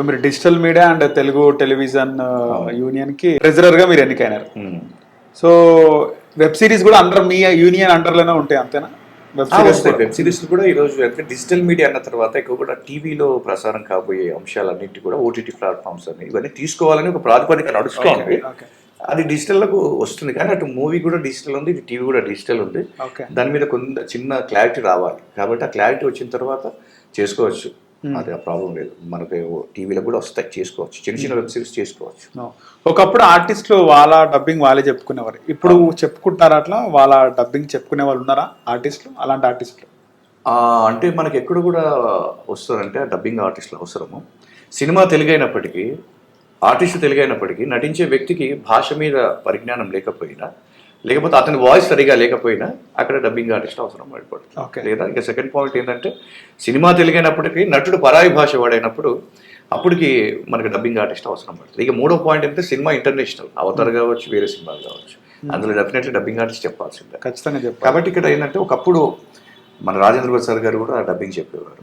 ఇప్పుడు మీరు digital media and Telugu television union కి ట్రెజరర్ గా మీరు ఎన్నికైనారు. సో వెబ్ సిరీస్ కూడా అండర్ మీ యూనియన్ అండర్ లోనే ఉంటాయి అంతేనా? వెబ్ సిరీస్ కూడా ఈ రోజు డిజిటల్ మీడియా అన్న తర్వాత ఎక్కువ కూడా టీవీలో ప్రసారం కాబోయే అంశాలన్నింటి కూడా ఓటీటీ ప్లాట్ఫామ్స్ అని ఇవన్నీ తీసుకోవాలని ఒక ప్రాతిపదిక నడుస్తుంది. అది డిజిటల్లకు వస్తుంది, కానీ అటు మూవీ కూడా డిజిటల్ ఉంది, ఇటు టీవీ కూడా డిజిటల్ ఉంది. దాని మీద కొంత చిన్న క్లారిటీ రావాలి, కాబట్టి ఆ క్లారిటీ వచ్చిన తర్వాత చేసుకోవచ్చు. అది ఆ ప్రాబ్లం లేదు, మనకి టీవీలో కూడా వస్తాయి, చేసుకోవచ్చు. చిన్న చిన్న వెబ్ సిరీస్ చేసుకోవచ్చు. ఒకప్పుడు ఆర్టిస్టులు వాళ్ళ డబ్బింగ్ వాళ్ళే చెప్పుకునేవారు, ఇప్పుడు చెప్పుకుంటారా అట్లా? వాళ్ళ డబ్బింగ్ చెప్పుకునే వాళ్ళు ఉన్నారా ఆర్టిస్టులు? అలాంటి ఆర్టిస్టులు అంటే మనకి ఎక్కడ కూడా వస్తారంటే డబ్బింగ్ ఆర్టిస్టులు అవసరము. సినిమా తెలుగైనప్పటికీ, ఆర్టిస్ట్ తెలుగైనప్పటికీ నటించే వ్యక్తికి భాష మీద పరిజ్ఞానం లేకపోయినా, లేకపోతే అతని వాయిస్ సరిగా లేకపోయినా అక్కడ డబ్బింగ్ ఆర్టిస్ట్ అవసరం పడిపోతుంది. లేదా ఇంకా సెకండ్ పాయింట్ ఏంటంటే, సినిమా తెలుగైనప్పటికీ నటుడు పరాయి భాష వాడైనప్పుడు అప్పటికి మనకి డబ్బింగ్ ఆర్టిస్ట్ అవసరం పడుతుంది. ఇక మూడో పాయింట్ ఏంటంటే, సినిమా ఇంటర్నేషనల్ అవతార్ కావచ్చు, వేరే సినిమాలు కావచ్చు, అందులో డెఫినెట్లీ డబ్బింగ్ ఆర్టిస్ట్ చెప్పాల్సిందే, ఖచ్చితంగా చెప్పాలి. కాబట్టి ఇక్కడ ఏంటంటే ఒకప్పుడు మన రాజేంద్ర ప్రసాద్ గారు కూడా డబ్బింగ్ చెప్పేవారు.